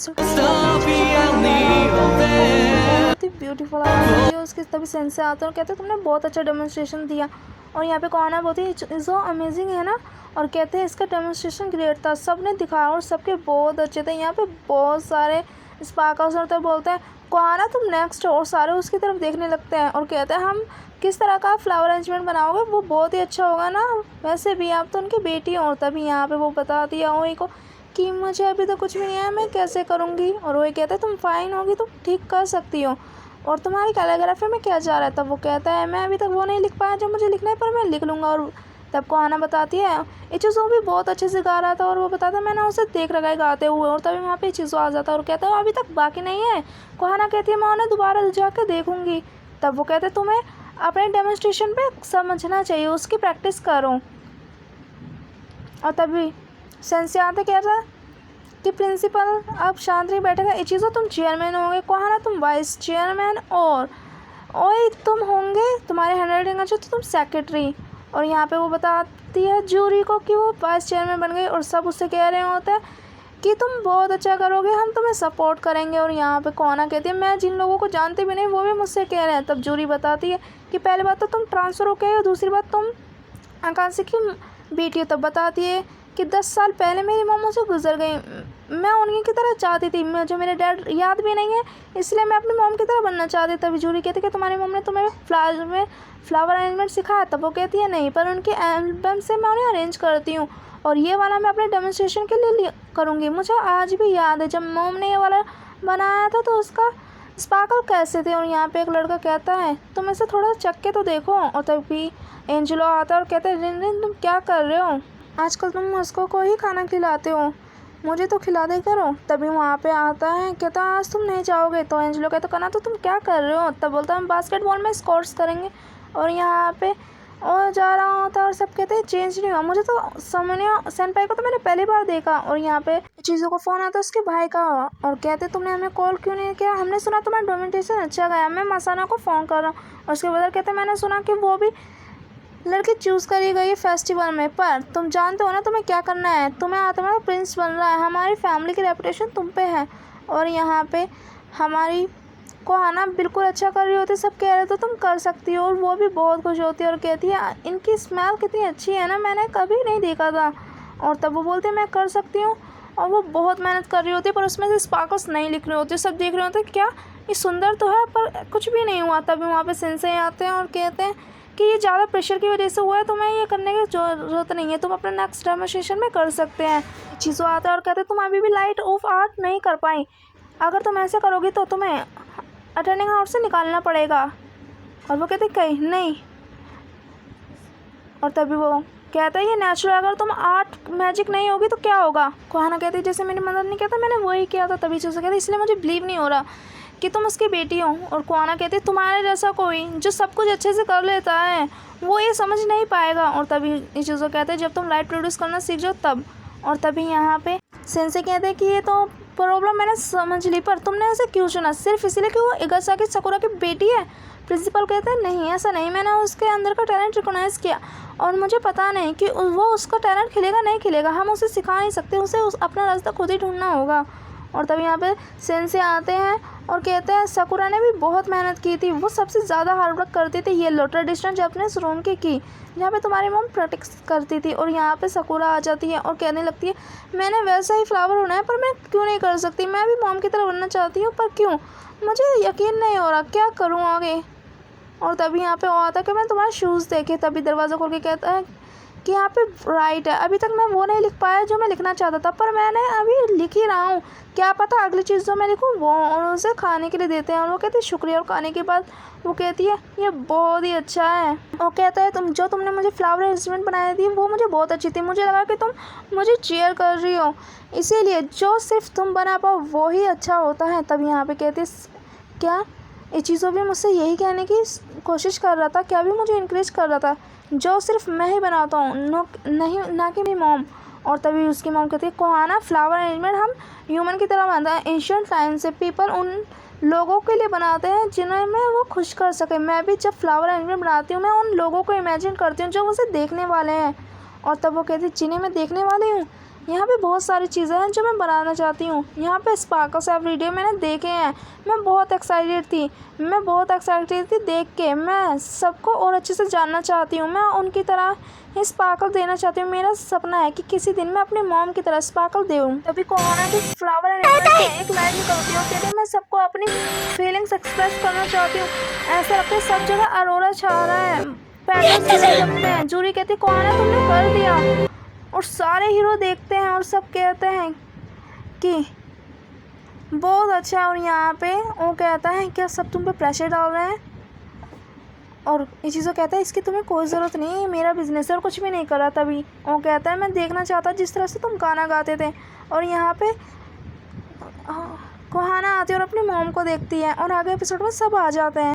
बहुत ही beautiful videos के तभी सेंस से आते हैं और कहते हैं तुमने बहुत अच्छा डेमोन्स्ट्रेशन दिया। और यहाँ पे कौन है बहुत ही जो अमेजिंग है ना। और कहते हैं इसका डेमोन्स्ट्रेशन ग्रेट था, सब ने दिखाया और सबके बहुत अच्छे थे। यहाँ पे बहुत सारे स्पार्कल्स होते हैं, बोलते हैं कौन है तुम नेक्स्ट, और सारे उसकी तरफ देखने लगते हैं और कहते हैं हम किस तरह का फ्लावर अरेंजमेंट बनाओगे, वो बहुत ही अच्छा होगा ना, वैसे भी आप तो उनकी बेटी हो। और तभी यहाँ पे वो बता दिया वही को कि मुझे अभी तो कुछ भी नहीं है, मैं कैसे करूँगी। और वही कहता है तुम फाइन होगी, तुम ठीक कर सकती हो, और तुम्हारी कैलीग्राफी में क्या जा रहा है। तब वो कहता है मैं अभी तक वो नहीं लिख पाया जो मुझे लिखना है, पर मैं लिख लूँगा। और तब को आना बताती है इचीज़ो भी बहुत अच्छे से गा रहा था, और वो बताता है मैंने उसे देख रखा है गाते हुए। और तभी वहाँ पे इचीज़ो आ जाता है और कहता है अभी तक बाकी नहीं है। कोहाना कहती है मैं उन्हें दोबारा जाकर देखूँगी। तब वो कहते तुम्हें अपने डेमोन्स्ट्रेशन पे समझना चाहिए, उसकी प्रैक्टिस करो। और तभी सेंसे आते कहता है कि प्रिंसिपल अब शांत नहीं बैठेगा, इचीज़ो तुम चेयरमैन होंगे, कोहाना तुम वाइस चेयरमैन, और ओए तुम होंगे, तुम्हारे हैंडराइटिंग अच्छी तो तुम सेक्रेटरी। और यहाँ पे वो बताती है जूरी को कि वो वाइस चेयरमैन बन गई, और सब उससे कह रहे होते हैं कि तुम बहुत अच्छा करोगे, हम तुम्हें सपोर्ट करेंगे। और यहाँ पे कोहाना कहती है मैं जिन लोगों को जानती भी नहीं वो भी मुझसे कह रहे हैं। तब जूरी बताती है कि पहली बात तो तुम ट्रांसफ़र हो गए, और दूसरी बात तुम आकांक्षी की बेटी हो। तब बताती है कि 10 साल पहले मेरी मम्मी मुझसे गुजर गई, मैं उन्हीं की तरह चाहती थी, मुझे मेरे डैड याद भी नहीं है, इसलिए मैं अपनी मॉम की तरह बनना चाहती। तभी जूरी कहती है कि तुम्हारी मम्मी ने तुम्हें फ्लावर अरेंजमेंट सिखाया। तब वो कहती है नहीं, पर उनके एल्बम से मैं उन्हें अरेंज करती हूँ, और ये वाला मैं अपने डेमोन्स्ट्रेशन के लिए करूँगी। मुझे आज भी याद है जब मॉम ने ये वाला बनाया था तो उसका स्पार्कल कैसे थे। और यहाँ पे एक लड़का कहता है तुम इसे थोड़ा चख के तो देखो। और तभी एंजेलो आता है और कहता है रिन रिन तुम क्या कर रहे हो, आजकल तुम उसको को ही खाना खिलाते हो, मुझे तो खिला दे करो। तभी वहाँ पे आता है कहता आज तुम नहीं जाओगे। तो एंजेलो कहता कना तो तुम क्या कर रहे हो। तब बोलता हम बास्केटबॉल में स्कोर्स करेंगे। और यहाँ पे और जा रहा होता है और सब कहते हैं चेंज नहीं हुआ, मुझे तो समनिया सेनपाई को तो मैंने पहली बार देखा। और यहाँ पे चीज़ों को फ़ोन आता है उसके भाई का, और कहते तुमने हमें कॉल क्यों नहीं किया, हमने सुना तुम्हारा डोमिटेशन अच्छा गया, मैं मसाना को फ़ोन कर रहा हूँ। और उसके बाद कहते मैंने सुना कि वो भी लड़की चूज़ करी गई फेस्टिवल में, पर तुम जानते हो ना तुम्हें क्या करना है, तुम्हें तुम्हारा प्रिंस बन रहा है, हमारी फैमिली की रेपुटेशन तुम पे है। और यहाँ पे हमारी कोहाना बिल्कुल अच्छा कर रही होती, सब कह रहे तो तुम कर सकती हो, और वो भी बहुत खुश होती है और कहती है इनकी स्मेल कितनी अच्छी है ना, मैंने कभी नहीं देखा था। और तब वो बोलते मैं कर सकती हूँ, और वो बहुत मेहनत कर रही होती है, पर उसमें से स्पार्कल्स नहीं लिख रहे होते, सब देख रहे होते क्या ये सुंदर तो है पर कुछ भी नहीं हुआ। तभी वहाँ पे सेंसे आते हैं और कहते हैं कि ये ज़्यादा प्रेशर की वजह से हुआ है, तुम्हें ये करने की ज़रूरत नहीं है, तुम अपने नेक्स्ट डेमोन्स्ट्रेशन में कर सकते हैं। चीज़ों आता है और कहते हैं तुम अभी भी लाइट ऑफ आर्ट नहीं कर पाई, अगर तुम ऐसे करोगी तो तुम्हें अटेंडिंग हाउस से निकालना पड़ेगा। और वो कहते कहीं नहीं। और तभी वो कहता है ये नेचुरल, अगर तुम आर्ट मैजिक नहीं होगी तो क्या होगा। कोहाना कहती है जैसे मेरी मदद नहीं कहता मैंने वही किया था। तभी चीज़ें कहती इसलिए मुझे बिलीव नहीं हो रहा कि तुम उसकी बेटी हो। और कोहाना कहती है तुम्हारे जैसा कोई जो सब कुछ अच्छे से कर लेता है वो ये समझ नहीं पाएगा। और तभी ये चीज़ों कहते हैं जब तुम लाइट प्रोड्यूस करना सीख जाओ तब। और तभी यहाँ पे सेंसे कहते हैं कि ये तो प्रॉब्लम मैंने समझ ली, पर तुमने उसे क्यों चुना, सिर्फ इसलिए कि वो इगासाकी साकुरा की बेटी है। प्रिंसिपल कहते हैं नहीं ऐसा नहीं, मैंने उसके अंदर का टैलेंट रिकॉग्नाइज किया, और मुझे पता नहीं कि वो उसका टैलेंट खिलेगा नहीं खिलेगा, हम उसे सिखा नहीं सकते, उसे अपना रास्ता खुद ही ढूंढना होगा। और तभी यहाँ पे सेंसे आते हैं और कहते हैं साकुरा ने भी बहुत मेहनत की थी, वो सबसे ज़्यादा हार्डवर्क करती थी, ये लो ट्रेडिशनल जापानीज रूम की जहाँ पे तुम्हारी मॉम प्रैक्टिस करती थी। और यहाँ पे साकुरा आ जाती है और कहने लगती है मैंने वैसा ही फ्लावर होना है, पर मैं क्यों नहीं कर सकती, मैं भी मॉम की तरह बनना चाहती हूँ, पर क्यों, मुझे यकीन नहीं हो रहा, क्या करूँ आगे। और तभी यहाँ पे वो आता है कि मैं तुम्हारे शूज़ देखे। तभी दरवाज़ा खोल के कहता है कि यहाँ पे राइट है, अभी तक मैं वो नहीं लिख पाया जो मैं लिखना चाहता था, पर मैंने अभी लिख ही रहा हूँ, क्या पता अगली चीज़ जो मैं लिखूँ वो, और उसे खाने के लिए देते हैं। और वो कहती है शुक्रिया। और खाने के बाद वो कहती है ये बहुत ही अच्छा है। और कहता है तुमने मुझे फ्लावर अरेंजमेंट बनाई थी वो मुझे बहुत अच्छी थी, मुझे लगा कि तुम मुझे चीयर कर रही हो, इसीलिए जो सिर्फ तुम बना पाओ वो ही अच्छा होता है। तब यहाँ पे कहती क्या ये चीज़ों भी मुझसे यही कहने की कोशिश कर रहा था, क्या भी मुझे इनक्रेज कर रहा था जो सिर्फ मैं ही बनाता हूँ, नहीं ना कि मेरी मॉम। और तभी उसकी मॉम कहती है कोहाना फ्लावर अरेंजमेंट हम ह्यूमन की तरह बनाते हैं, एंशिएंट टाइम से पीपल उन लोगों के लिए बनाते हैं जिन्हें मैं वो खुश कर सके, मैं भी जब फ्लावर अरेंजमेंट बनाती हूँ मैं उन लोगों को इमेजिन करती हूँ जो उसे देखने वाले हैं। और तब वो कहती जिन्हें मैं देखने वाली हूँ यहाँ पे बहुत सारी चीज़ें हैं जो मैं बनाना चाहती हूँ। यहाँ पे स्पार्कल्स एवरीडे मैंने देखे हैं। मैं बहुत एक्साइटेड थी देख के। मैं सबको और अच्छे से जानना चाहती हूँ। मैं उनकी तरह ही स्पार्कल देना चाहती हूँ। मेरा सपना है कि किसी दिन मैं अपनी मॉम की तरह स्पार्कल दूँ। तभी कोरोना के फ्लावर एनिमल से एक लाइन निकलती है, कहती है मैं सबको अपनी फीलिंग्स एक्सप्रेस करना चाहती हूँ। ऐसा लगता है सब जगह अरोरा छा रहा है। पैटर्न्स चले लगते हैं। जूरी कहती कोरोना तुमने कर दिया। और सारे हीरो देखते हैं और सब कहते हैं कि बहुत अच्छा। और यहाँ पे वो कहता है क्या सब तुम पे प्रेशर डाल रहे हैं। और ये चीज़ों कहता है इसकी तुम्हें कोई ज़रूरत नहीं है, मेरा बिजनेस है और कुछ भी नहीं करा। तभी वो कहता है मैं देखना चाहता जिस तरह से तुम गाना गाते थे। और यहाँ पे कोहाना आती है और अपनी मॉम को देखती है और आगे एपिसोड में सब आ जाते हैं।